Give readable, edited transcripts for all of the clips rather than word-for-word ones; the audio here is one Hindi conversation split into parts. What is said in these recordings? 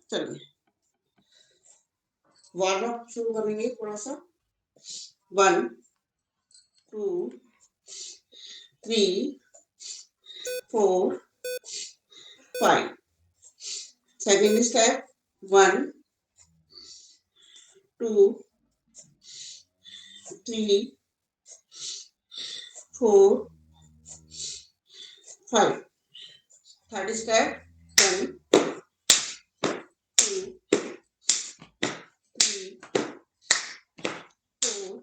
चलिए वार्म अप शुरू करेंगे थोड़ा सा। 1 2 3 4 5 second step 1 2 3 4 5 third step 1 2 3 4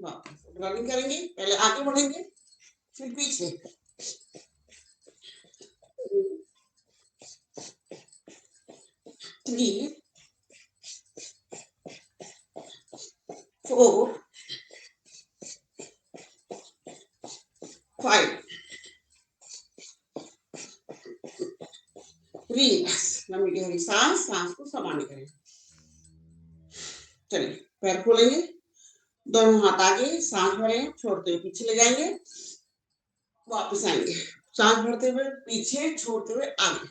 5 running करेंगे। पहले आगे बढ़ेंगे फिर पीछे। 3 4 5 रिलैक्स। लंबी गहरी सांस, सांस को सामान्य करें। चलिए पैर खोलेंगे, दोनों हाथ आगे, सांस भरें, छोड़ते हुए पीछे ले जाएंगे, वापस आएंगे। सांस भरते हुए पीछे, छोड़ते हुए आगे।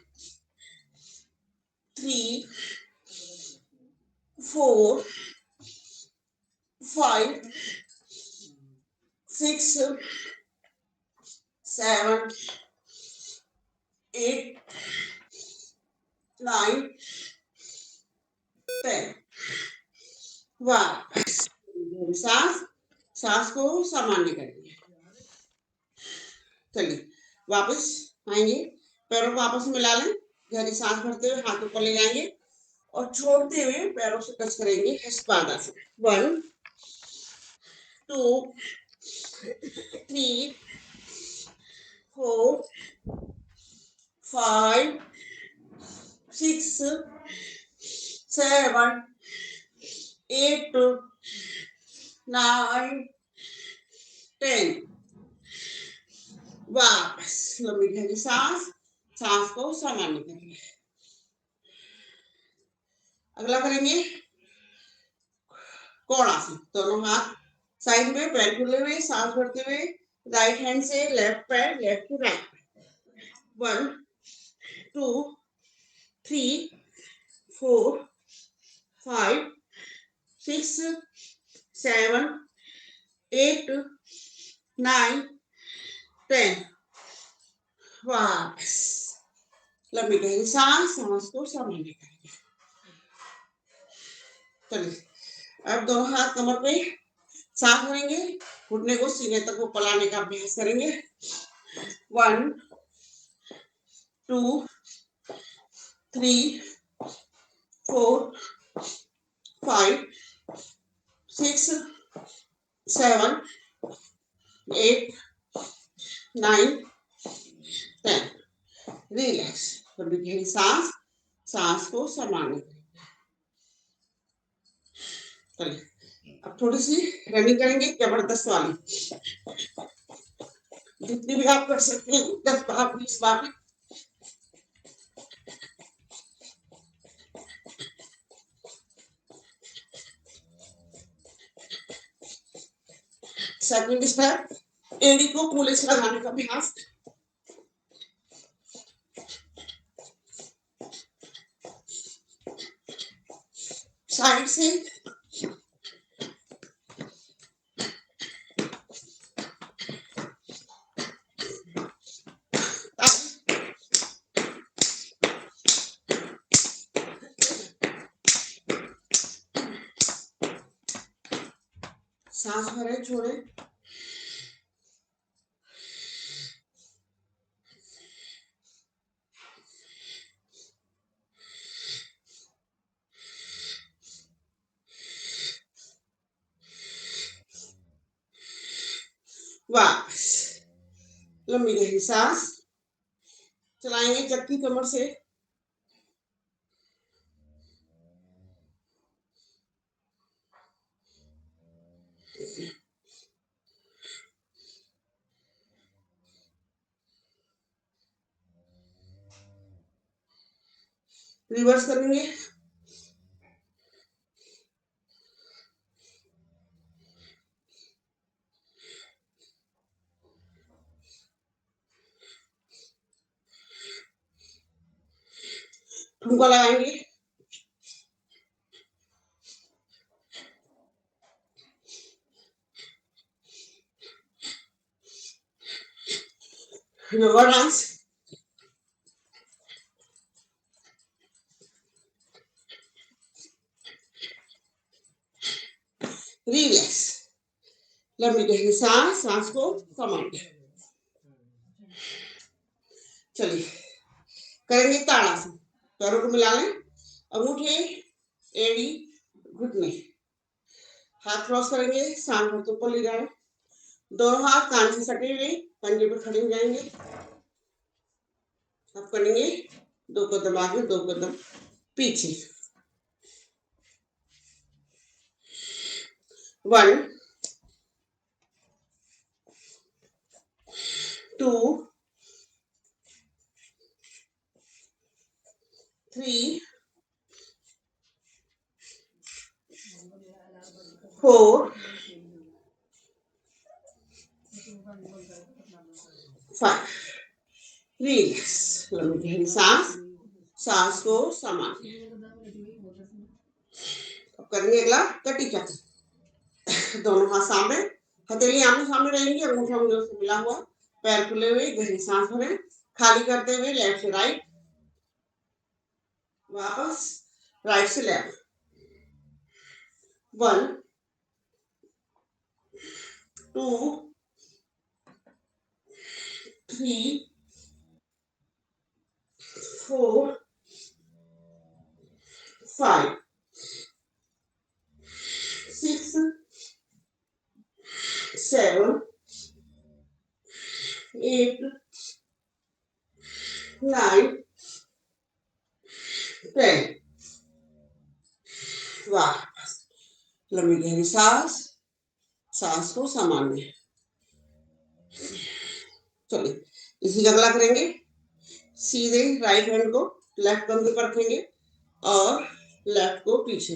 3 4 5 6 7 8 9 10 वापस सांस, सांस को सामान्य करेंगे। चलिए वापस आएंगे, पैरों को आपस में मिला लें, गहरी सांस भरते हुए हाथों पर ले जाएंगे और छोड़ते हुए पैरों से टच करेंगे हस्तपादासन। 1 2 3 4 5 6 7 8 9 10 वापस लंबी गहरी सांस, सांस को सामान्य करेंगे। अगला करेंगे कोणासन। दोनों हाथ साइड में, पैर खुले हुए, सांस भरते हुए राइट हैंड से लेफ्ट पैर, लेफ्ट टू राइट। 1 2 3 4 5 6 7 8 9 10 वापस लंबी गहरी सांस, सांस को सामान्य करेंगे। चलिए अब दोनों हाथ कमर पे सांस भरेंगे, घुटने को सीने तक को पलाने का अभ्यास करेंगे। 1 2 3 4 5 6 7 8 9 10 रिलैक्स। लंबी गहरी सांस, सांस को सामान्य करें। चलिए अब थोड़ी सी रनिंग करेंगे, जबरदस्त वाली, जितनी भी आप कर सकते हैं, 10 बार 20 बार। सेकंड स्टेप एड़ी को कूले से लगाने का अभ्यास। साइड से सांस भरे, छोड़े। वापस लंबी गहरी सांस चलाएंगे चक्की कमर से। रिवर्स करेंगे। ठुमका लगाएंगे। योगा डांस। रिलैक्स। लंबी गहरी सांस, सांस को संभालिए। चलिए करेंगे ताड़ासन। पैरों को मिला लें, अंगूठे, एड़ी, घुटने, हाथ क्रॉस करेंगे, सांस भर ऊपर ले जाए, दोनों हाथ कान से सटे हुए पंजे पर खड़े हो जाएंगे। अब करेंगे 2 कदम आगे, 2 कदम पीछे। 1 2 3 4 5। रिलैक्स। लंबी गहरी सांस, सांस को संभालिए। अब करेंगे अगला कटी चक्र। दोनों हाथ सामने, हथेली आमने सामने रहेंगी, अंगूठा उंगलियों से मिला हुआ, पैर खुले हुए, गहरी सांस भरें, खाली करते हुए लेफ्ट से राइट, वापस राइट से लेफ्ट। 1 2 3 4 5 6 7 8 9 10। वापस लंबी गहरी सांस, सांस को संभालिए। चलिए इसी का अगला करेंगे। सीधे राइट हैंड को लेफ्ट कंधे पर रखेंगे और लेफ्ट को पीछे,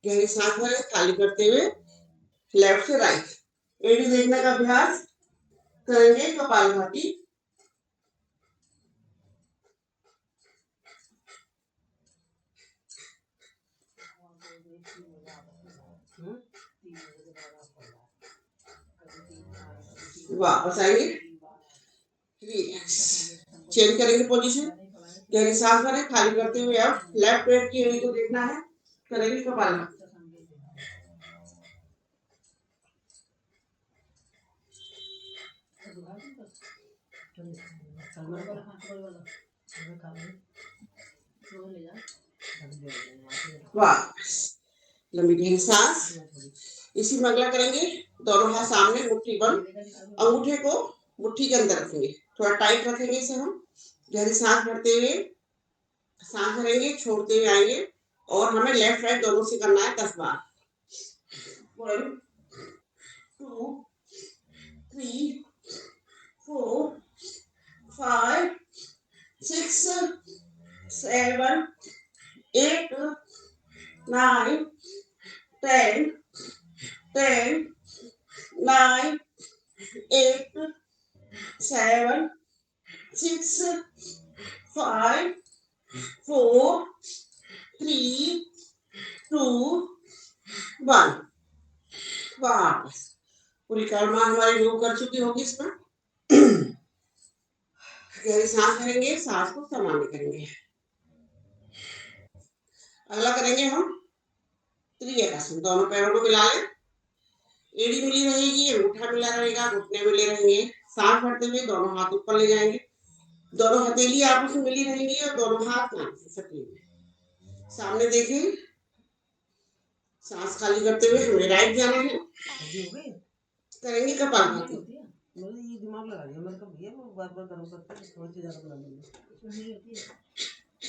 गहरी सांस भरें, खाली करते हुए लेफ्ट से राइट। एड़ी देखने का अभ्यास करेंगे कपालभाति। वापस आएंगे, रिलैक्स, चेंज करेंगे पोजीशन, गहरी सांस भरें, खाली करते हुए अब लेफ्ट पेट की एड़ी को देखना है, करेंगे कपालभाति। वापस लंबी गहरी सांस। इसी में अगला करेंगे, दोनों हाथ सामने, मुट्ठी बंद, अंगूठे को मुट्ठी के अंदर रखेंगे, थोड़ा टाइट रखेंगे इसे हम। गहरी सांस भरते हुए सांस भरेंगे, छोड़ते हुए आएंगे और हमें लेफ्ट राइट दोनों से करना है 10 बार। 1 2 3 4 5 6 7 8 9 10 10 9 8 7 6 5 4 3 2 1। वापस पूरी कर्मा हमारी योग कर चुकी होगी इसमें। गहरी सांस भरेंगे, सांस को सामान्य करेंगे। अगला करेंगे हम त्रियकासन। दोनों पैरों को मिला लें, एड़ी मिली रहेगी, अंगूठा मिला रहेगा, घुटने मिले रहेंगे, सांस भरते हुए दोनों हाथ ऊपर ले जाएंगे, दोनों हथेली आपस में मिली रहेंगी और दोनों हाथ कान से सटे हुए सामने देखें। सांस खाली करते हुए हमें राइट जाना है, करेंगे कपालभाति। ये दिमाग लगा दिया, मतलब भैया वो बार-बार करो करते हैं, थोड़ी सी ज्यादा बना लेंगे,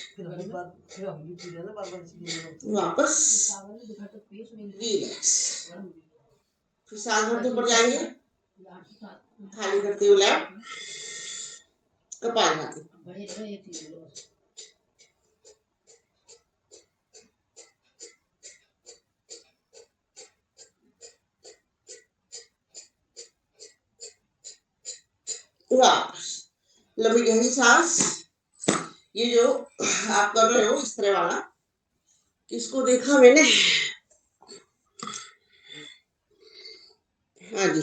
फिर अगली पूजा ना बार-बार इसलिए वापस रिलैक्स, फिर सांस भरते ऊपर जाएंगे, खाली करते हुए लेफ्ट, कपालभाति। वापस लंबी गहरी सांस, ये जो आप कर रहे हो इस तरह वाला, किसको देखा मैंने, हाँ जी,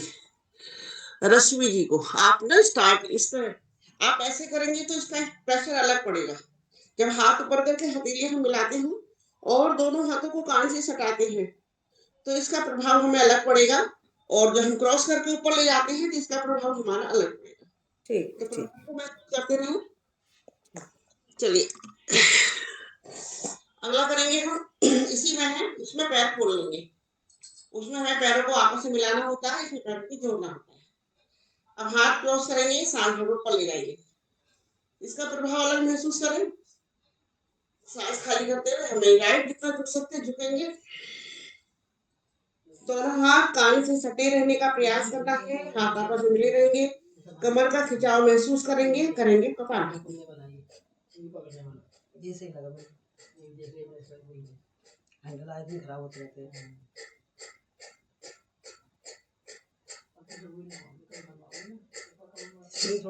रश्मि जी को। आप ना स्टार्ट इस तरह आप ऐसे करेंगे तो इसका प्रेशर अलग पड़ेगा। जब हाथ ऊपर करके हथेली हम मिलाते हैं और दोनों हाथों को कान से सटाते हैं तो इसका प्रभाव हमें अलग पड़ेगा, और जब हम क्रॉस करके ऊपर ले जाते हैं तो इसका प्रभाव हमारा अलग पड़ेगा। ठीक तो ठीक। प्रभाव को मैं करते रहे। चलिए अगला करेंगे हम, इसी में है, इसमें पैर खोल लेंगे। उसमें हमें पैरों को आपस में मिलाना होता है, इसमें पैरों को जोड़ना होता है। अब हाथ क्रॉस करेंगे, सांस भर ऊपर ले जाएंगे, इसका प्रभाव अलग महसूस करें। सांस खाली करते हुए हमें राइट जितना झुक सकते हैं झुकेंगे। दोनों हाथ कान से सटे रहने का प्रयास करना है, हाथ आपस में मिले रहेंगे, कमर का खिंचाव महसूस करेंगे, करेंगे कपालभाति।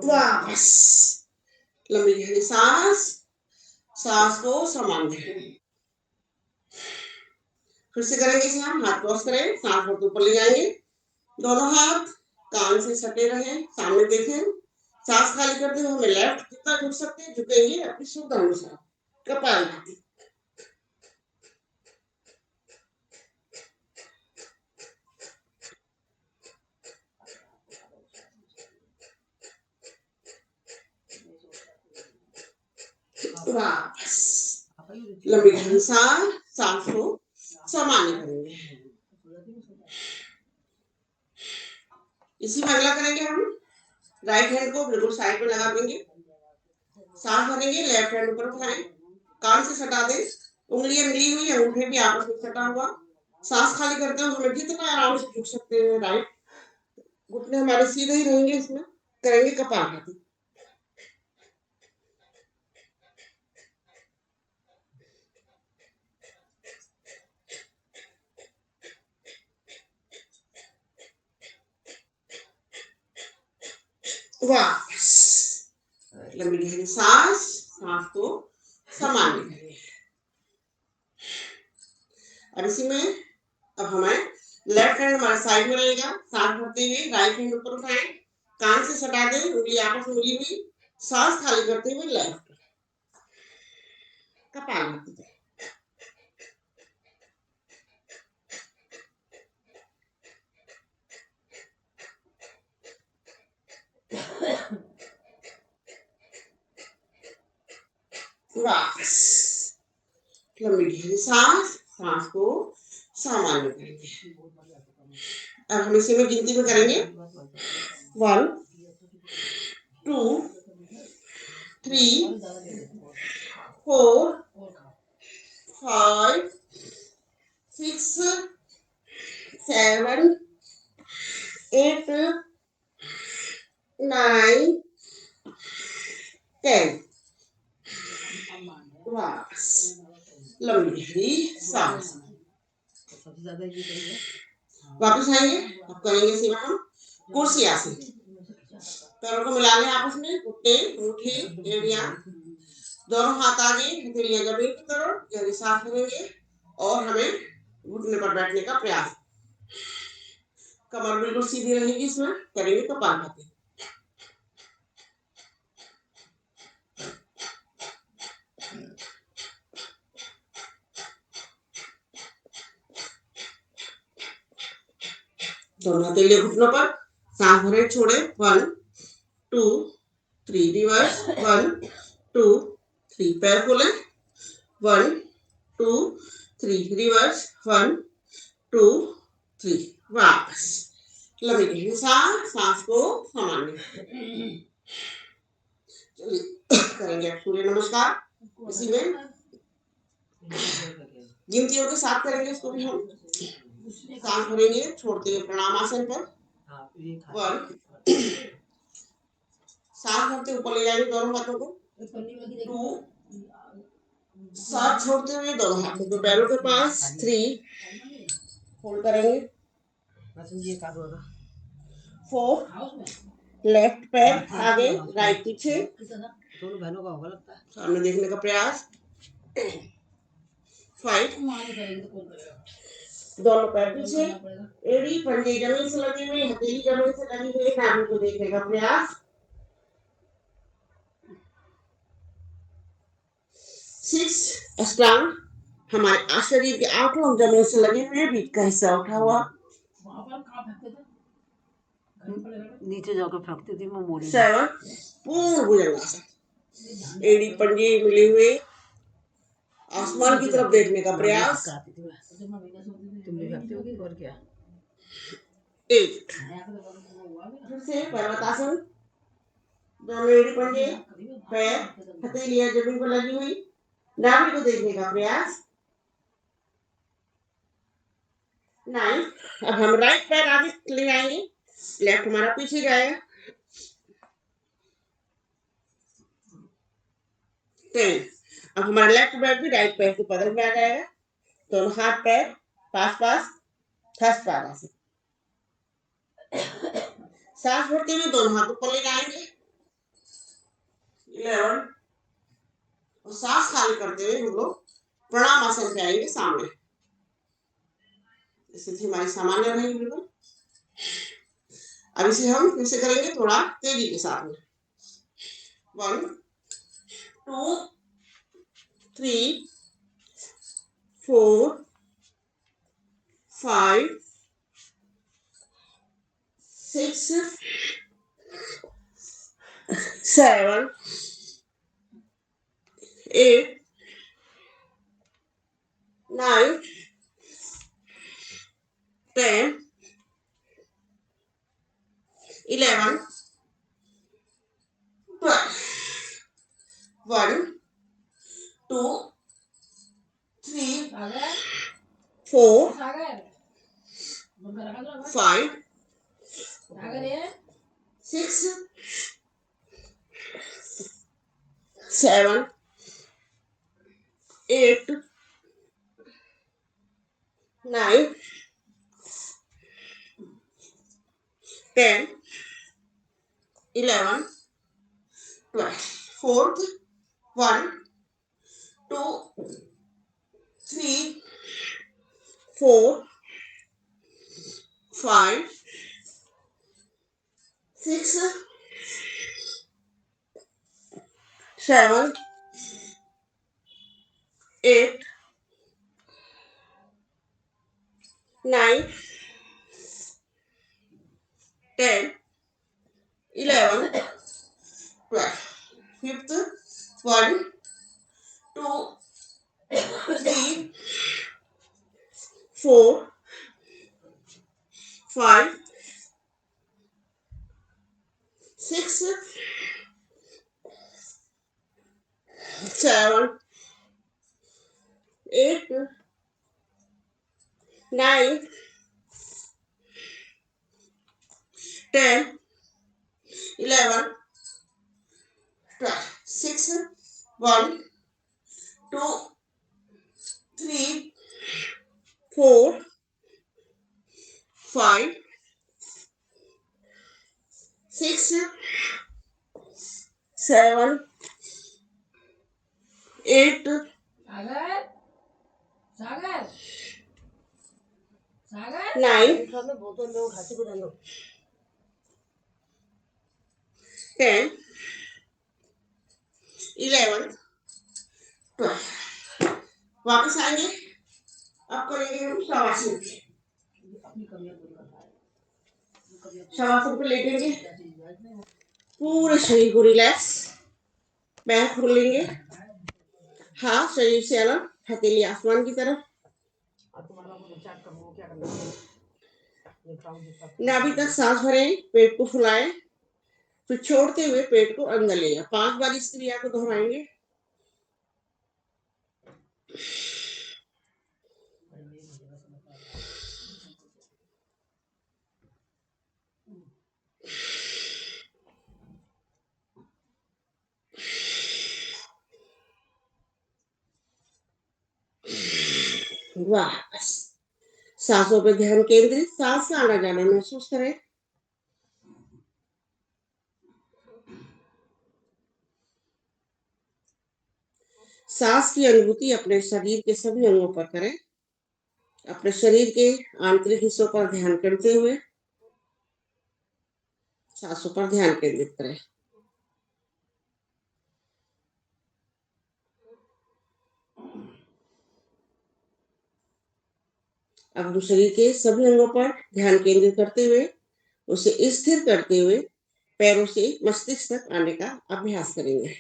बस लंबी गहरी सांस, सांस को सामान्य फिर से करेंगे इसे हम। हाथ क्रॉस करें, सांस भर ऊपर ले जाएंगे, दोनों हाथ कान से सटे रहें, सामने देखें, सांस खाली करते हुए हमें लेफ्ट जितना झुक सकते हैं झुकेंगे अपनी शुद्ध अनुसार, कपालभाति। वापस लंबी गहरी सांस, सांस को सामान्य करेंगे। इसी में अगला करेंगे हम, राइट हैंड को बिल्कुल साइड में लगा देंगे, सांस भरेंगे, लेफ्ट हैंड ऊपर उठाएं, कान से सटा दें, उंगलियां मिली हुई, अंगूठे भी आपस में सटा हुआ, सांस खाली करते हुए हमें जितना आराम से झुक सकते हैं राइट, घुटने हमारे सीधे ही रहेंगे, इसमें करेंगे कपालभाति। वापस लंबी गहरी सांस, सांस को सामान्य करें। अब इसी में अब हमें लेफ्ट हैंड हमारे साइड में रहेगा, सांस भरते हुए राइट हैंड ऊपर उठाएं, कान से सटा दें, उंगली आपस में मिली हुई, सांस खाली करते हुए लेफ्ट, कपालभाति। वापस लंबी गहरी सांस, सांस को सामान्य करेंगे। अब हम इसी में गिनती में करेंगे 1 2 3 4 5 6 7 8 9 10। वापस लंबी गहरी सांस, वापस आएंगे। अब करेंगे इसी में हम कुर्सी आसन, पैरों को मिला लें आपस में, घुटने, अंगूठे, एड़ियां, दोनों हाथ आगे, हथेलियां जमीन की तरफ, गहरी सांस लेंगे और हमें घुटने पर बैठने का प्रयास, कमर बिल्कुल सीधी रहेगी, इसमें करेंगे कपालभाति। दोनों हथेलियां घुटनों पर, सांस भरे छोड़े, 1 2 3 रिवर्स, 1 2 3 पैर खोले, 1 2 3 रिवर्स, 1 2 3 वापस लंबी गहरी सांस, सांस को सामान्य करेंगे। अब सूर्य नमस्कार इसी में गिनतियों के साथ करेंगे, इसको भी हम सांस भरेंगे छोड़ते हुए प्रणाम आसन पर, 1 सांस भरते ऊपर ले जाएंगे दोनों हाथों को, 2 सांस छोड़ते हुए दोनों हाथों को पैरों के पास, 3 होल्ड करेंगे, 4 लेफ्ट पैर आगे राइट पीछे, दोनों बहनों का होगा लगता है। सामने देखने का प्रयास। 5 दोनों पैर पीछे, एड़ी पंजे जमीन से लगी हुई, हथेली जमीन से लगी हुई, नाभि को देखने का प्रयास। 6 स्ट्रांग हमारे शरीर के 8 अंग जमीन से लगे हुए, बीच का हिस्सा उठा हुआ। नीचे जाकर फेंकती थी मैं मोड़ी। 7 पूर्ण भुजंगासन, एड़ी पंजे मिले हुए, आसमान की तरफ देखने का प्रयास। तुम भी फेंकती होगी और क्या। 8 फिर से पर्वतासन, दोनों एड़ी पंजे, पैर, हथेलियां जमीन पर लगी हुई, नाभि को देखने का प्रयास। 9 अब हम राइट पैर आगे ले आएंगे, लेफ्ट हमारा पीछे जाएगा। 10 अब हमारा लेफ्ट पैर भी राइट पैर के बगल में आ जाएगा, दोनों हाथ पैर पास पास, हस्त पादासन। सांस भरते हुए दोनों हाथ ऊपर ले जाएंगे। 11 और सांस खाली करते हुए हम लोग प्रणाम आसन पे आएंगे सामने। स्थिति हमारी सामान्य रहेगी बिल्कुल। अब इसे हम फिर से करेंगे थोड़ा तेजी के साथ में। 1 2 3 4 5 6 7 8 9 10 11 12 1 2 3 4 5 6 7 8 9 10 11 12 fourth 1 2 3 4 5 6 7 8 9 10 11 12 fifth 1 2 3 4 5 6 7 8 9 10 11 12 6 1 2 3 4 5 6 7 8 9 10 11 12 वापस आएंगे। अब करेंगे हम शवासन। शवासन पे लेटेंगे, पूरे शरीर को रिलैक्स, पैर खोल लेंगे, हाथ शरीर से अलग, हथेली आसमान की तरफ, नाभि तक सांस भरें, पेट को फुलाएं, फिर छोड़ते हुए पेट को अंदर ले जाए। 5 बार इस क्रिया को दोहराएंगे। वापस सांसों पे ध्यान केंद्रित, सांस का आना जाना महसूस करें। सांस की अनुभूति अपने शरीर के सभी अंगों पर करें। अपने शरीर के आंतरिक हिस्सों पर ध्यान करते हुए सांसों पर ध्यान केंद्रित करें। अब हम शरीर के सभी अंगों पर ध्यान केंद्रित करते हुए उसे स्थिर करते हुए पैरों से मस्तिष्क तक आने का अभ्यास करेंगे।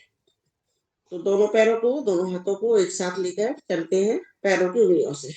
तो दोनों पैरों को, दोनों हाथों को एक साथ लेकर चलते हैं पैरों की उंगलियों से।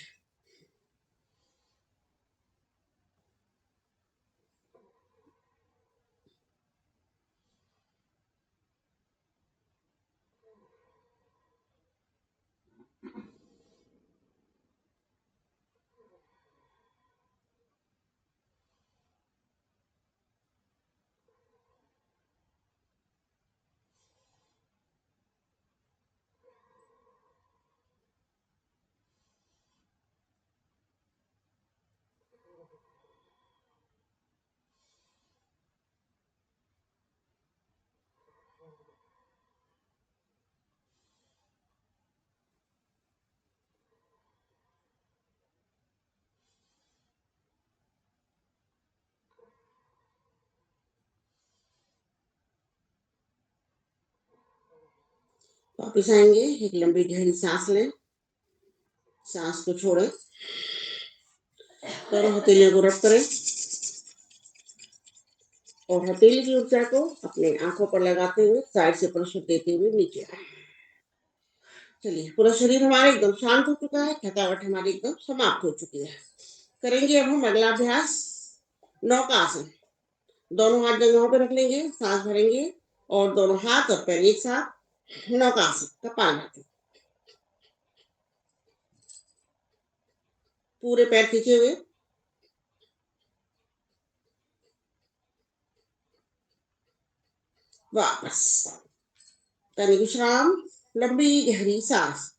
वापिस आएंगे, एक लंबी गहरी सांस लें, सांस को छोड़ें, दोनों हथेलियों को रब करें और हथेली की ऊर्जा को अपने आंखों पर लगाते हुए साइड से प्रेशर देते हुए नीचे आए। चलिए, पूरा शरीर हमारा एकदम शांत हो चुका है, थकावट हमारी एकदम समाप्त हो चुकी है। करेंगे अब हम अगला अभ्यास, नौकासन। दोनों हाथ जगहों पर रख लेंगे, सांस भरेंगे और दोनों हाथ और पैर एक साथ नौकासन, कपालभाति। पूरे पैर खींचे हुए, वापस करें विश्राम, लंबी गहरी सांस।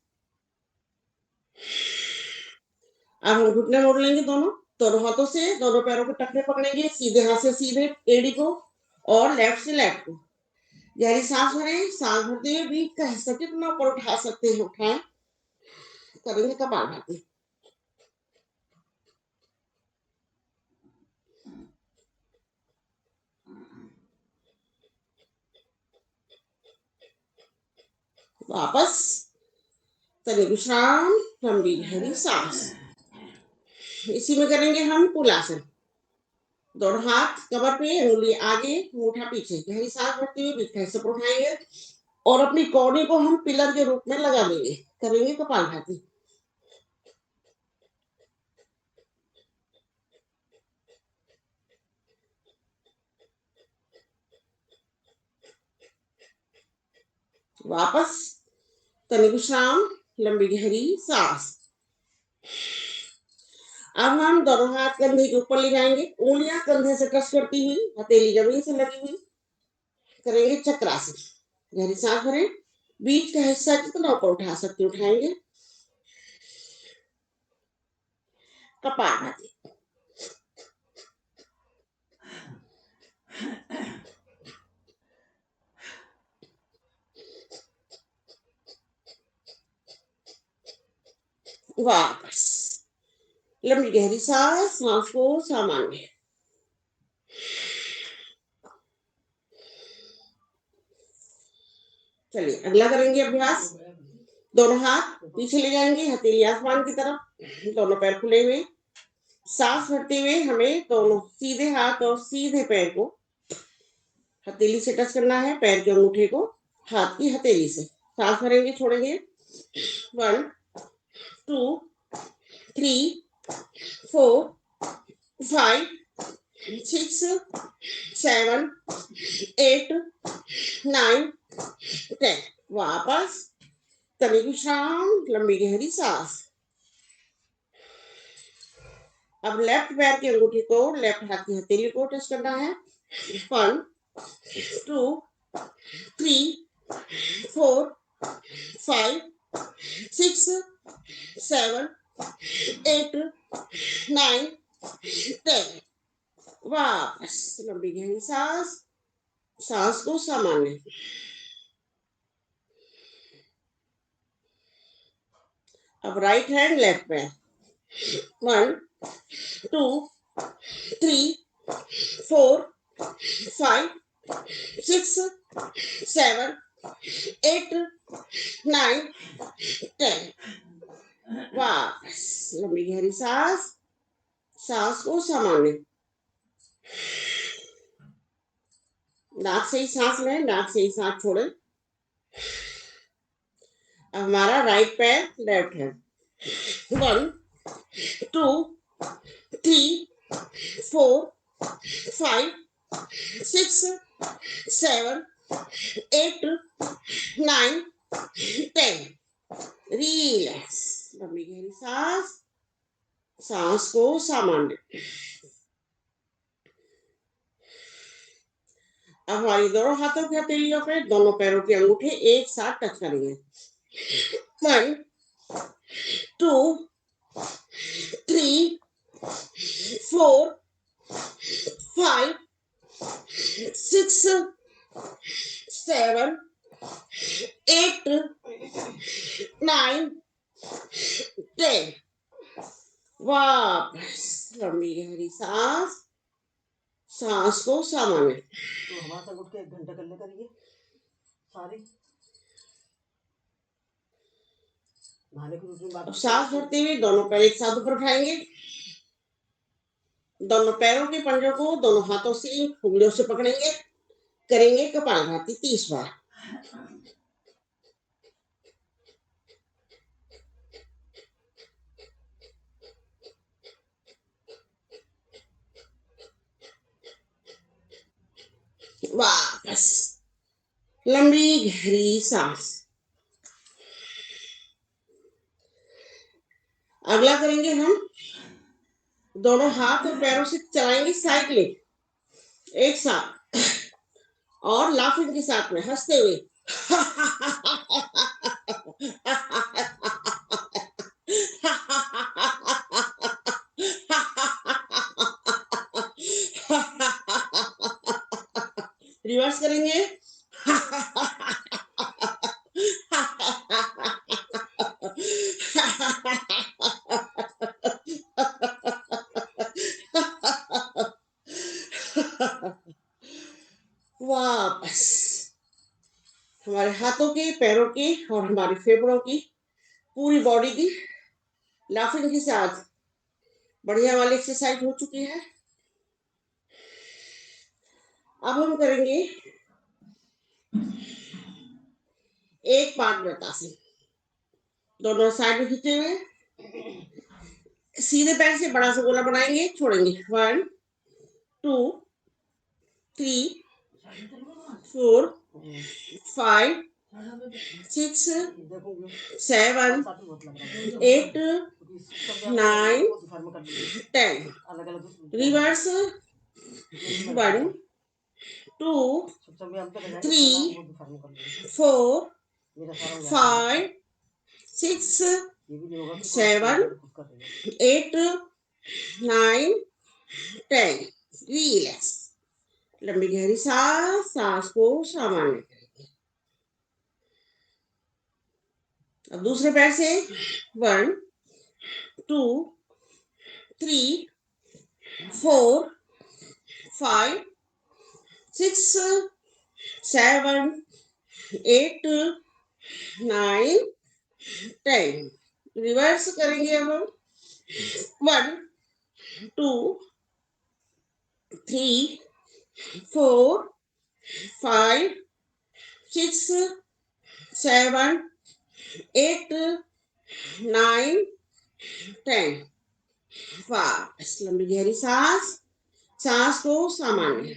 अब हम घुटने मोड़ लेंगे, दोनों दोनों हाथों से दोनों पैरों के टखने पकड़ेंगे, सीधे हाथ से सीधे एड़ी को और लेफ्ट से लेफ्ट को। गहरी सांस भरें, सांस भरते हुए बीच का हिस्सा कितना ऊपर उठा सकते हैं उठाएं। करेंगे कपालभाति। वापस करें विश्राम, लंबी गहरी सांस। इसी में करेंगे हम पुलासन। दोनों हाथ कमर पे, उंगली आगे, अंगूठा पीछे। गहरी सांस भरते हुए बीच का हिस्सा पर उठाएंगे और अपनी कौड़ी को हम पिलर के रूप में लगा देंगे। करेंगे कपालभाति। वापस तनिक विश्राम, लंबी गहरी सांस। अब हम दोनों हाथ कंधे के ऊपर ले जाएंगे, उंगलियां कंधे से टच करती हुई, हथेली जमीन से लगी हुई। करेंगे चक्रासन। गहरी सांस भरें, बीच का हिस्सा जितना ऊपर उठा सकते उठाएंगे। कपालभाति। वापस लंबी गहरी सांस, सांस को सामान्य। चलिए अगला करेंगे अभ्यास। दोनों हाथ पीछे ले जाएंगे, हथेली आसमान की तरफ, दोनों पैर खुले हुए। सांस भरते हुए हमें दोनों सीधे हाथ और सीधे पैर को हथेली से टच करना है, पैर के अंगूठे को हाथ की हथेली से। सांस भरेंगे, छोड़ेंगे। 1 2 3 4 5 6 7 8 9 10। वापस तनिक विश्राम, लंबी गहरी सांस। अब लेफ्ट पैर की अंगूठी को लेफ्ट हाथ की हथेली को टच करना है। 1 2 3 4 5 6 7 8 9 10। वापस लंबी गहरी सांस, सांस को सामान्य। अब राइट हैंड लेफ्ट पैर, 1 2 3 4 5 6 7 8 9 10। वापस लंबी गहरी सांस, सांस को सामान्य, नाक से ही सांस लें, नाक से ही सांस छोड़ें। अब हमारा राइट पैर लेफ्ट हैंड, 1 2 3 4 5 6 7 8 9 10। रिलैक्स, लंबी गहरी सांस, सांस को सामान्य। अब हमारी दोनों हाथों की हथेलियों पे दोनों पैरों के अंगूठे एक साथ टच करेंगे, 1 2 3 4 5 6 7 8 9 10। वापस लंबी गहरी सांस, सांस को सामान्य। तो हमारे साथ उठ के 1 घंटा कर ले करिए सारी नहाने की रूटीन बात। अब सांस भरते हुए दोनों पैर एक साथ ऊपर उठाएंगे, दोनों पैरों के पंजों को दोनों हाथों से उंगलियों से पकड़ेंगे, करेंगे कपालभाति 30 बार। वापस लंबी गहरी सांस। अगला करेंगे हम, दोनों हाथ और पैरों से चलाएंगे साइकिलिंग एक साथ और लाफिंग के साथ में हंसते हुए। रिवर्स करेंगे। वापस हमारे हाथों के, पैरों के और हमारे फेफड़ों की, पूरी बॉडी की लाफिंग के साथ बढ़िया वाली एक्सरसाइज हो चुकी है। अब हम करेंगे एक पार्ट वृत्तासन, दोनों साइड में खींचे हुए, सीधे पैर से बड़ा सा गोला बनाएंगे, छोड़ेंगे, 1 2 3 4 5 6 7 8 9 10। रिवर्स, 1 2 3 4 5 6 7 8 9 10। रिलैक्स, लंबी गहरी सांस, सांस को सामान्य करेंगे। अब दूसरे पैर से 1 2 3 4 5 6 7 8 9 10। रिवर्स करेंगे अब हम, 1 2 3 4 5 6 7 8 9 10। वापस लंबी गहरी सांस, सांस को सामान्य।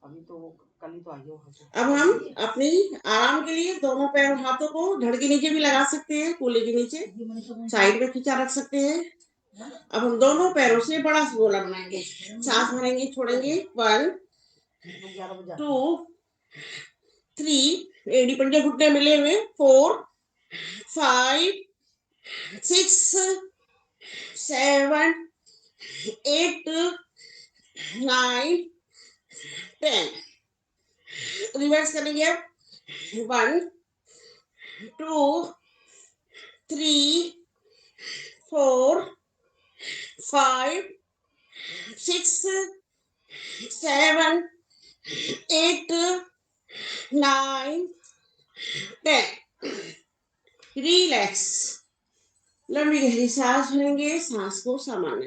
अभी तो कल ही तो आई है वहाँ से। अब हम अपनी आराम के लिए दोनों पैर हाथों को धड़ के नीचे भी लगा सकते हैं, कूल्हे के नीचे साइड में खींचा रख सकते हैं। अब हम दोनों पैरों से बड़ा सा गोला बनाएंगे, सांस भरेंगे, छोड़ेंगे, 1 2 3, एड़ी पंजे घुटने मिले हुए, 4 5 6 7 8 9 10। रिवर्स करेंगे अब, 1 2 3 4 5 6 7 8 9 10। रिलैक्स। लंबी गहरी सांस भरेंगे, सांस को सामान्य।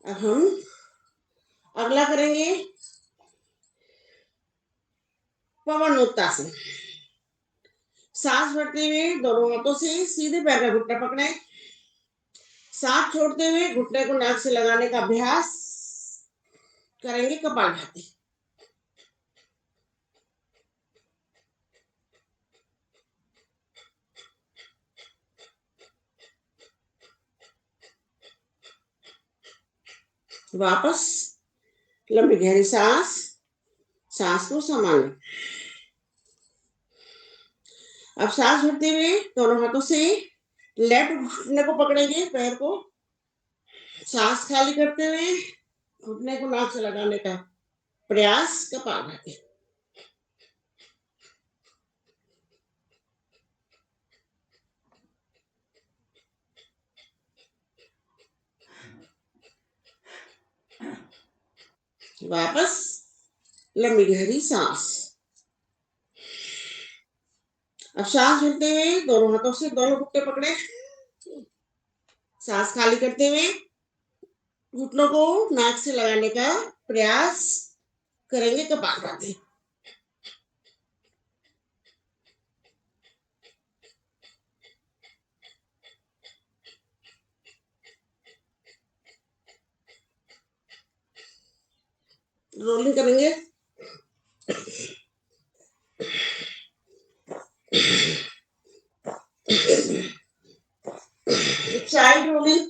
अब हम अगला करेंगे पवनोत्तासन। सांस भरते हुए दोनों हाथों से सीधे पैर का घुटना पकड़े। सांस छोड़ते हुए घुटने को नाक से लगाने का अभ्यास करेंगे कपालभाति। वापस लंबी गहरी सांस, सांस को संभालना। अब सांस भरते हुए दोनों हाथों से लेफ्ट घुटने को पकड़ेंगे, पैर को। सांस खाली करते हुए घुटने को नाक से लगाने का प्रयास कपालभाति। वापस लंबी गहरी सांस। अब सांस भरते हुए दोनों हाथों से दोनों घुटने पकड़े। सांस खाली करते हुए घुटनों को नाक से लगाने का प्रयास करेंगे कपालभाति। रोलिंग करेंगे। Side rolling.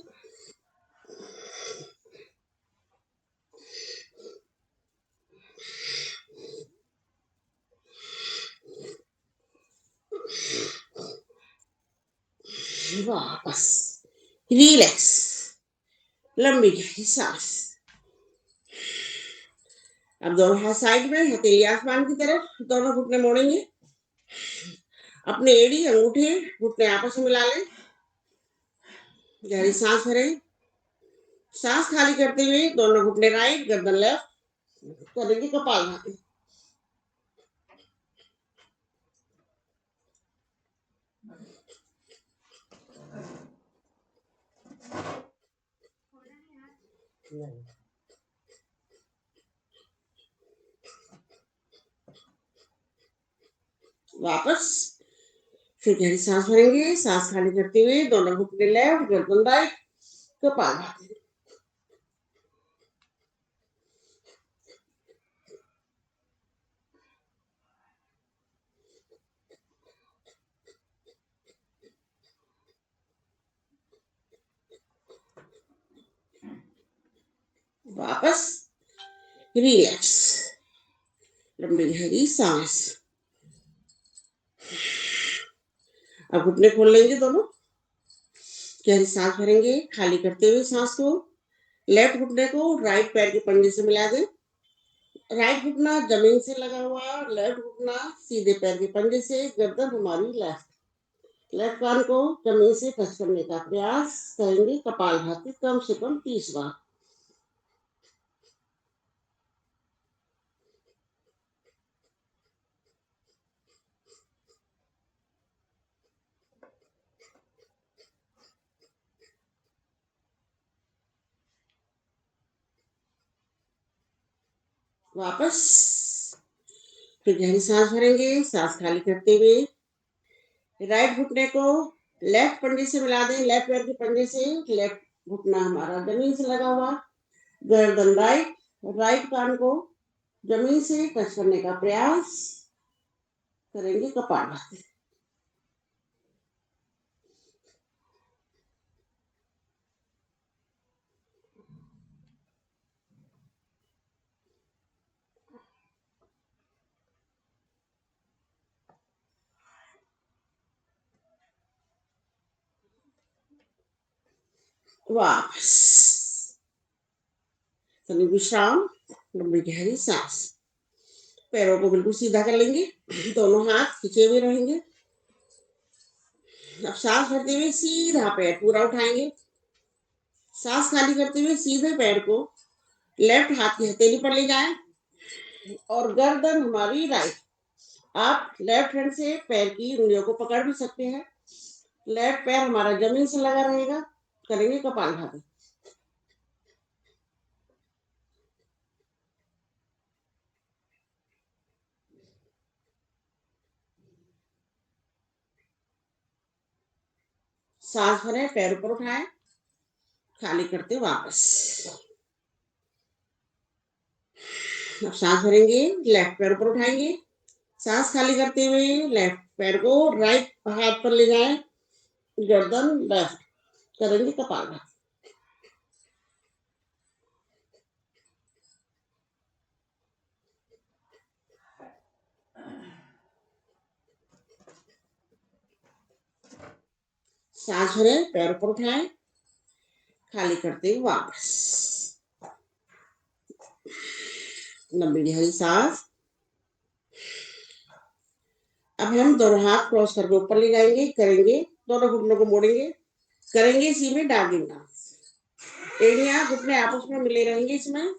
वापस रिलैक्स। लंबी गहरी सांस। अब दोनों हाथ साइड में, हथेली आसमान की तरफ, दोनों घुटने मोड़ेंगे। अपने एड़ी अंगूठे घुटने आपस में मिला लें। गहरी सांस भरें। सांस खाली करते हुए दोनों घुटने राइट, गर्दन लेफ्ट करेंगे कपालभाति। वापस फिर गहरी सांस भरेंगे। सांस खाली करते हुए दोनों घुटने लेफ्ट, गर्दन राइट, कपालभाति। वापस रिलैक्स। लंबी गहरी सांस। अब घुटने खोल लेंगे दोनों। गहरी सांस भरेंगे, खाली करते हुए सांस को। लेफ्ट घुटने को राइट पैर के पंजे से मिला दें। राइट घुटना जमीन से लगा हुआ, लेफ्ट घुटना सीधे पैर के पंजे से। गर्दन हमारी लेफ्ट। लेफ्ट कान को जमीन से टच करने का प्रयास करेंगे कपालभाति कम से कम 30 बार। वापस फिर गहरी सांस भरेंगे। सांस खाली करते हुए राइट घुटने को लेफ्ट पंजे से मिला दें, लेफ्ट पैर के पंजे से। लेफ्ट घुटना हमारा जमीन से लगा हुआ, गर्दन राइट। राइट कान को जमीन से टच करने का प्रयास करेंगे कपालभाति। वापस विश्राम। लंबी गहरी सांस। पैरों को बिल्कुल सीधा कर लेंगे, दोनों हाथ खींचे हुए रहेंगे। अब सांस भरते हुए सीधा पैर पूरा उठाएंगे। सांस खाली करते हुए सीधे पैर को लेफ्ट हाथ की हथेली पर ले जाएं और गर्दन हमारी राइट। आप लेफ्ट हैंड से पैर की उंगलियों को पकड़ भी सकते हैं। लेफ्ट पैर हमारा जमीन से लगा रहेगा। करेंगे कपालभाति। सांस भरें, पैर ऊपर उठाएं, खाली करते वापस। अब सांस भरेंगे, लेफ्ट पैर ऊपर उठाएंगे, सांस खाली करते हुए लेफ्ट पैर को राइट हाथ पर ले जाएं, गर्दन लेफ्ट। करेंगे कपालभाति। सांस भरें, पैर ऊपर उठाएं, खाली करते वापस। लंबी गहरी सांस। अब हम दोनों हाथ क्रॉस करके ऊपर ले जाएंगे। करेंगे दोनों घुटनों को मोड़ेंगे। करेंगे इसी में डार्गिंग डांस। एड़ियां घुटने आपस में मिले रहेंगे। इसमें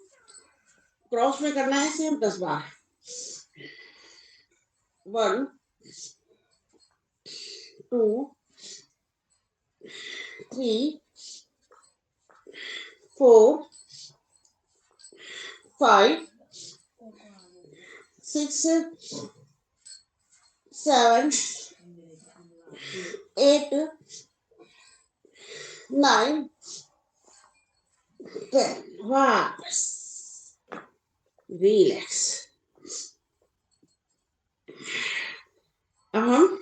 क्रॉस में करना है सेम 10 बार। 1 2 3 4 5 6 7 8 9 10। वापस रिलैक्स। अब हम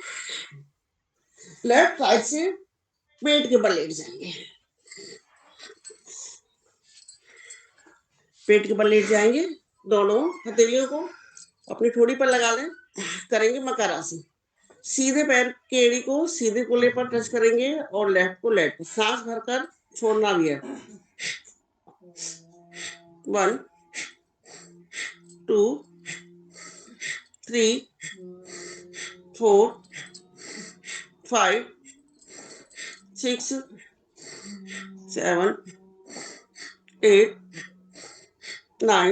लेफ्ट साइड से पेट के बल लेट जाएंगे। पेट के बल लेट जाएंगे। दोनों हथेलियों को अपनी ठोड़ी पर लगा लें। करेंगे मकर आसन। सीधे पैर की एड़ी को सीधे कूल्हे पर टच करेंगे और लेफ्ट को लेफ्ट। सांस भरकर छोड़ना भी है। 1 2 3 4 5 6 7 8 9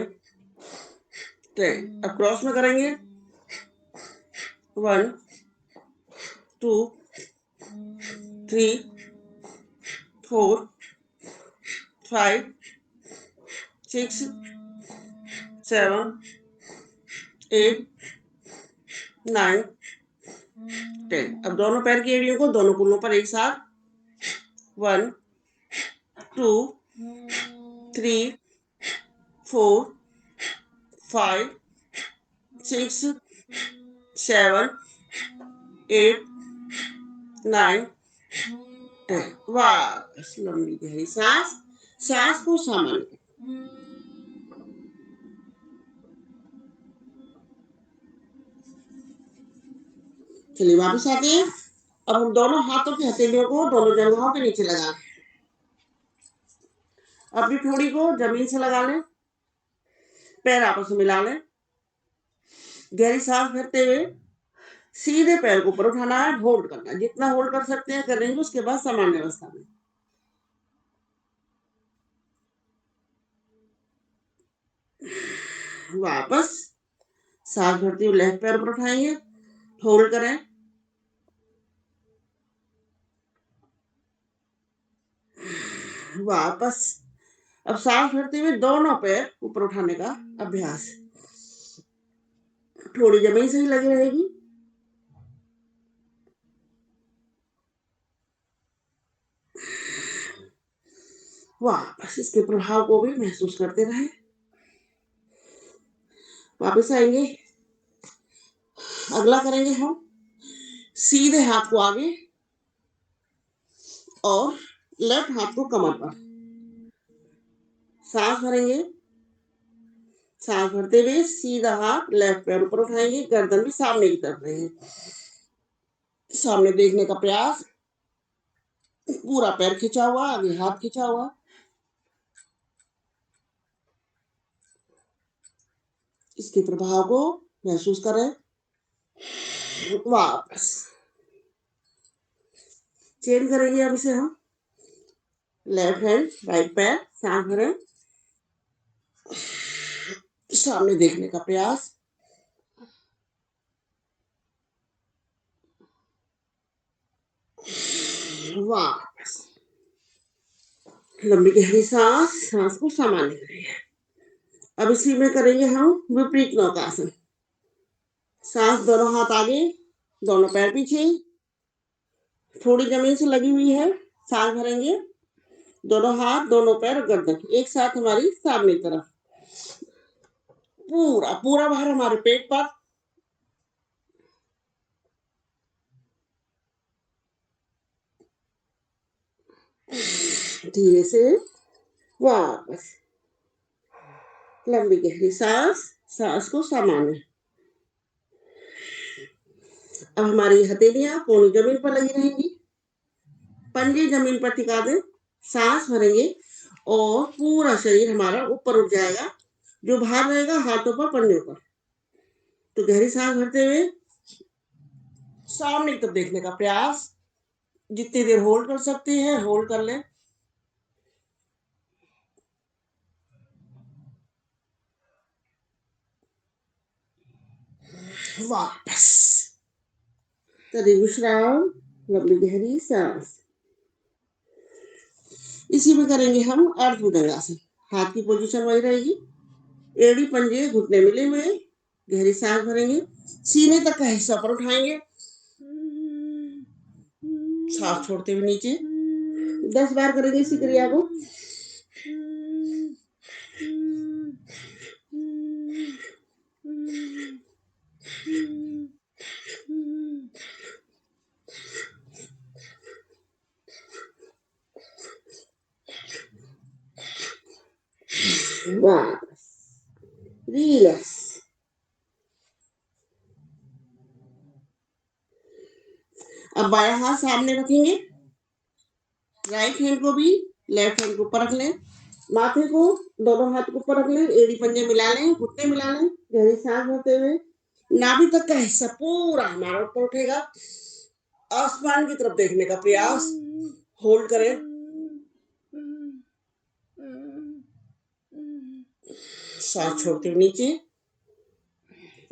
10। अब क्रॉस में करेंगे। 1 2 3 4 5 6 7 8 9 10। अब दोनों पैर की एड़ियों को दोनों कुल्लों पर एक साथ। 1 2 3 4 5 6 7 8 9 10। वापस लंबी गहरी सांस। सांस को सामान्य। चलिए वापस आते हैं। अब हम दोनों हाथों की हथेलियों को दोनों जंघों के नीचे लगा लें। अपनी ठोड़ी को जमीन से लगा लें। पैर आपस में मिला लें। गहरी सांस भरते हुए सीधे पैर को ऊपर उठाना है, होल्ड करना है। जितना होल्ड कर सकते हैं करेंगे। उसके बाद सामान्य अवस्था में वापस सांस भरते हुए लेफ्ट पैर ऊपर उठाएंगे, होल्ड करें। वापस अब सांस भरते हुए दोनों पैर ऊपर उठाने का अभ्यास। थोड़ी जमीन से ही लगी रहेगी। वापस इसके प्रभाव को भी महसूस करते रहे। वापस आएंगे। अगला करेंगे हम सीधे हाथ को आगे और लेफ्ट हाथ को कमर पर। सांस भरेंगे। सांस भरते हुए सीधा हाथ लेफ्ट पैर ऊपर उठाएंगे। गर्दन भी सामने की तरफ रहेगी। सामने देखने का प्रयास। पूरा पैर खिंचा हुआ, आगे हाथ खिंचा हुआ। इसके प्रभाव को महसूस करें। वापस चेंज करेंगे अब इसे हम। लेफ्ट हैंड राइट पैर, सांस भरें, सामने देखने का प्रयास। वापस लंबी गहरी सांस, सांस को सामान्य करेंगे। अब इसी में करेंगे हम विपरीत नौकासन। सांस दोनों हाथ आगे, दोनों पैर पीछे, थोड़ी जमीन से लगी हुई है। सांस भरेंगे, दोनों हाथ, दोनों पैर, गर्दन एक साथ हमारी सामने तरफ। पूरा पूरा भार हमारे पेट पर। धीरे से वापस लंबी गहरी सांस, सांस को सामान्य। अब हमारी हथेलियां पूरी जमीन पर लगी रहेंगी, पंजे जमीन पर टिका दें, सांस भरेंगे और पूरा शरीर हमारा ऊपर उठ जाएगा। जो भार रहेगा हाथों पर, पंजों पर। तो गहरी सांस भरते हुए सामने की तरफ देखने का प्रयास। जितनी देर होल्ड कर सकते हैं होल्ड कर लें। वापस तभी विश्राम, लंबी गहरी सांस। इसी में करेंगे हम अर्धभुजंगासन। हाथ की पोजीशन वही रहेगी, एड़ी पंजे घुटने मिले हुए, गहरी सांस भरेंगे, सीने तक का हिस्सा पर उठाएंगे, सांस छोड़ते हुए नीचे। 10 बार करेंगे इसी क्रिया को। वापस रिलैक्स। अब बायां हाथ सामने रखेंगे, राइट हैंड को भी लेफ्ट हैंड के ऊपर रख लें, माथे को दोनों हाथ के ऊपर रख लें, एड़ी पंजे मिला लें, घुटने मिला लें, गहरी सांस भरते हुए नाभि तक का हिस्सा पूरा हमारा ऊपर उठेगा। आसमान की तरफ देखने का प्रयास, होल्ड करें, सांस छोड़ते हुए नीचे।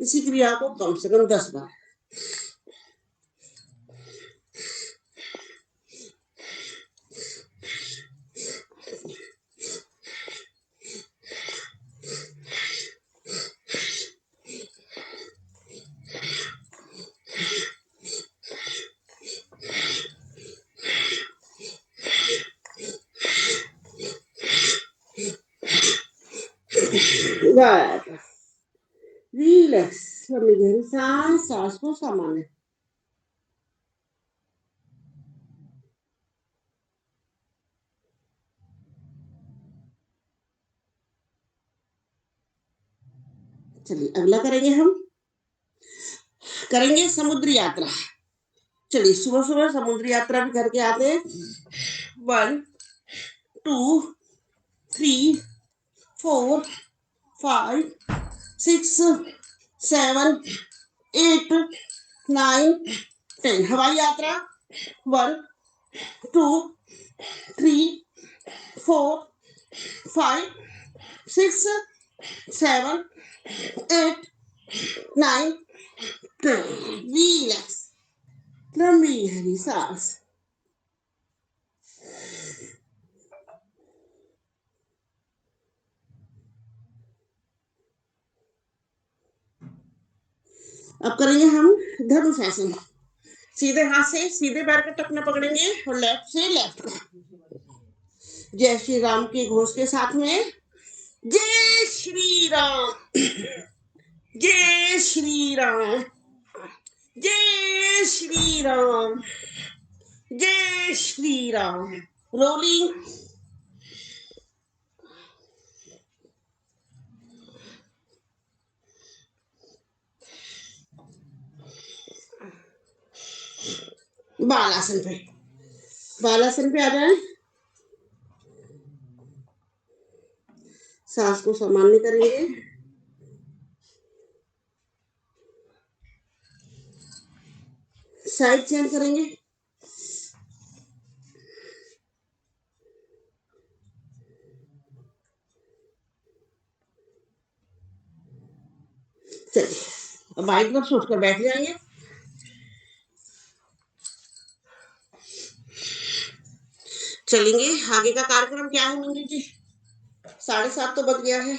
इसी क्रिया को कम से कम 10 बार। रिलैक्स, लंबी गहरी सांस, सांस को सामान्य। चलिए अगला करेंगे हम, करेंगे समुद्री यात्रा। चलिए सुबह सुबह समुद्री यात्रा भी करके आते हैं। 1 2 3 4 5 6 7 8 9 10। हवाई यात्रा 1 2 3 4 5 6 7 8 9 10। रिलैक्स, लंबी गहरी सांस। अब करेंगे हम धनुषासन। सीधे हाथ से सीधे पैर का टखना पकड़ेंगे और लेफ्ट से लेफ्ट का। जय श्री राम के घोष के साथ में, जय श्री राम, जय श्री राम, जय श्री राम, जय श्री राम। रोलिंग। बालासन पे, बालासन पे आ जाए, सांस को सामान्य करेंगे, साइड चेंज करेंगे। चलिए अब बाई तरफ सोचकर बैठ जाएंगे। चलेंगे। आगे का कार्यक्रम क्या है मंजू जी? 7:30 तो बज गया है।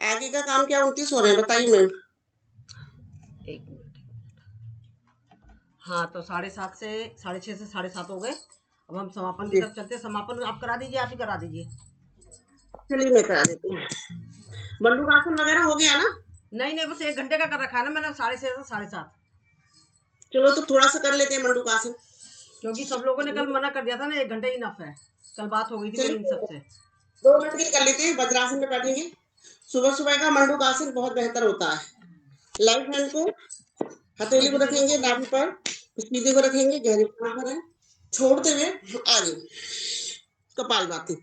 आगे का काम क्या 29 हो रहे हैं बताइए मैम। 1 मिनट। हाँ तो 7:30 से 6:30 से 7:30 हो गए। अब हम समापन की तरफ चलते हैं। समापन आप करा दीजिए, आप ही करा दीजिए। चलिए मैं करा देती हूँ। बंदूकासन वगैरह हो गया ना? नहीं बस 1 घंटे का कर रखा है ना मैंने, 6:30 से 7:30। चलो तो थोड़ा सा कर लेते हैं मंडूकासन, क्योंकि सब लोगों ने कल मना कर दिया था ना, 1 घंटे ही इनफ है। कल बात हो गई थी मेरी इन सबसे। 2 मिनट की कर लेते हैं। वज्रासन में बैठेंगे। सुबह सुबह का मंडूकासन बहुत बेहतर होता है। राइट हैंड को हथेली को रखेंगे नाभि पर, सीधे को रखेंगे, गहरी सांस भरें, छोड़ते हुए आगे कपालभाति।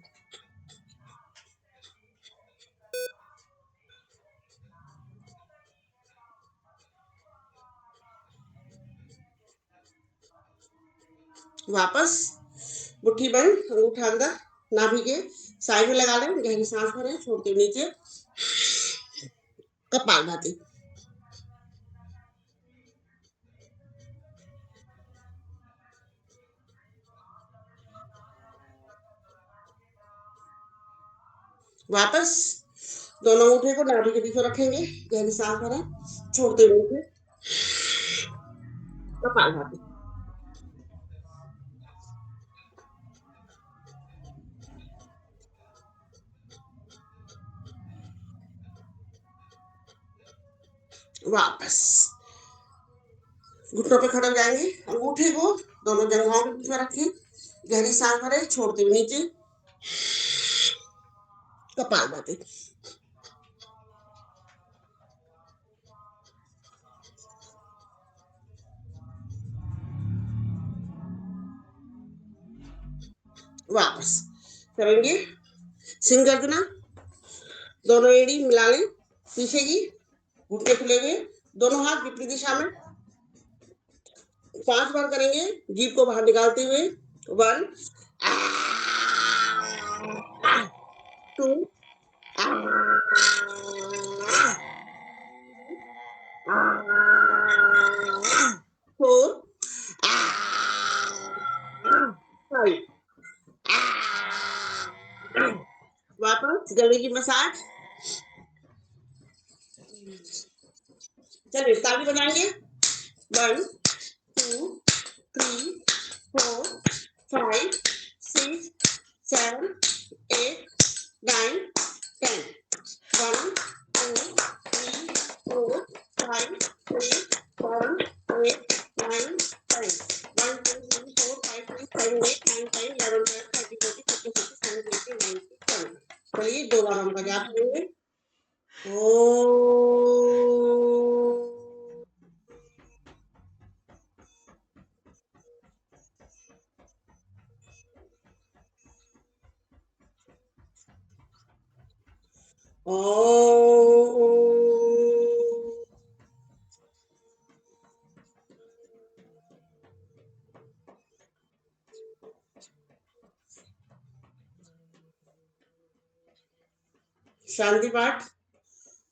वापस मुट्ठी बंद, अंगूठा अंदर, नाभि के साइड में लगा लें, गहरी सांस भरें, छोड़ते हुए नीचे कपालभाति। वापस दोनों अंगूठे को नाभि के पीछे रखेंगे, गहरी सांस भरें, छोड़ते हुए नीचे कपालभाति। वापस घुटनों पे खड़े हो जाएंगे, अंगूठे को दोनों जंघाओं के बीच में रखें, गहरी सांस भरें, छोड़ते हुए नीचे कपालभाति। वापस करेंगे सिंह गर्जना। दोनों एड़ी मिला लें, पीछे की, घुटने खुले हुए, दोनों हाथ विपरीत दिशा में। 5 बार करेंगे जीभ को बाहर निकालते हुए। 1 2 4 5। वापस गले की मसाज। चलिए ताली बजाएंगे। 1 2 3 4 5 6 7 8 9 10। 1 2 3 4 5 6 7 8 9 10। 1 2 3 4 5 6 7 8 9 10 11 12 13 14 15 16 17 18 19 20। चलिए 2 बार हम का जाप करेंगे। शांति पाठ।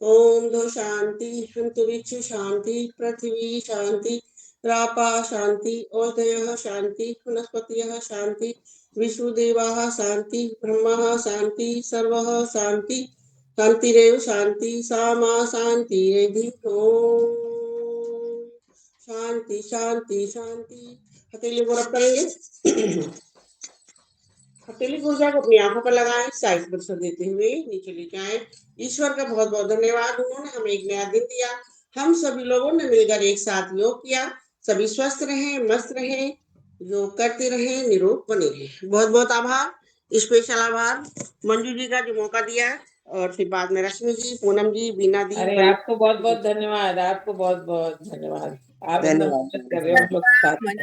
ओम दो शांति, अंतरिक्ष शांति, पृथ्वी शांति, रापा शांति, ओदय शांति, वनस्पतयः शांति, विश्वदेवाः शांति, ब्रह्मा शांति, सर्वः शांति, शांतिरेव शांति, सा मा शांतिरेधि। ओम शांति शांति शांति। हथेली को रब करेंगे। हथेली ऊर्जा को अपनी आंखों पर लगाएं, साइज पर देते हुए नीचे ले जाएं। ईश्वर का बहुत बहुत धन्यवाद, उन्होंने हमें एक नया दिन दिया। हम सभी लोगों ने मिलकर एक साथ योग किया। सभी स्वस्थ रहें, मस्त रहें, योग करते रहें, निरोग बने रहें। बहुत बहुत आभार, स्पेशल आभार मंजू जी का जो मौका दिया, और फिर बाद में रश्मि जी, पूनम जी, बीना दी। अरे आपको बहुत बहुत धन्यवाद, आपको बहुत बहुत धन्यवाद। आप इतना मेहनत कर रहे हो हम लोग के साथ में।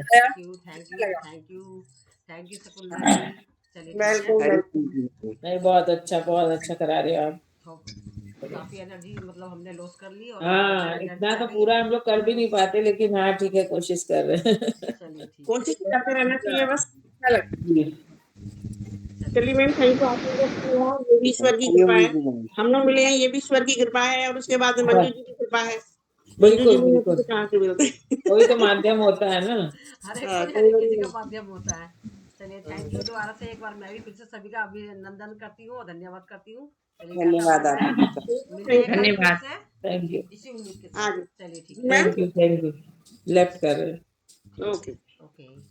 Thank you Shakuntala ji. चलिए ठीक है। वेलकम। नहीं बहुत अच्छा करा रहे हो आप। काफी एनर्जी मतलब हमने लॉस कर ली और हाँ, energy इतना आ तो गई। पूरा हम लोग कर भी नहीं पाते, लेकिन हाँ ठीक है, कोशिश कर रहे हैं। चलिए ठीक है। कोशिश करते रहना चाहिए बस। अच्छा लगता जी। है। चलिए मैम, थैंक यू। आप लोगों को ये भी ईश्वर की कृपा है, हम लोग मिले हैं, ये भी ईश्वर की कृपा है, और उसके बाद मंजू जी की कृपा है। मंजू जी बिल्कुल नहीं होती बिल्कुल, तो कहाँ से मिलते। कोई तो माध्यम होता है ना। हर एक हाँ, को कोई हर किसी नहीं। का माध्यम होता है। चलिए थैंक यू दोबारा से एक बार, मैं भी फिर से सभी का अभिनंदन करती हूँ और धन्यवाद करती हूँ। चलिए टाटा धन्यवाद बाय बाय, आपका। मिलते हैं कल फिर धन्यवाद। से थैंक यू। इसी उम्मीद के हाँ साथ। जी चलिए ठीक जी है। मैम। Thank you. लेफ्ट कर रहे हैं। ओके। ओके।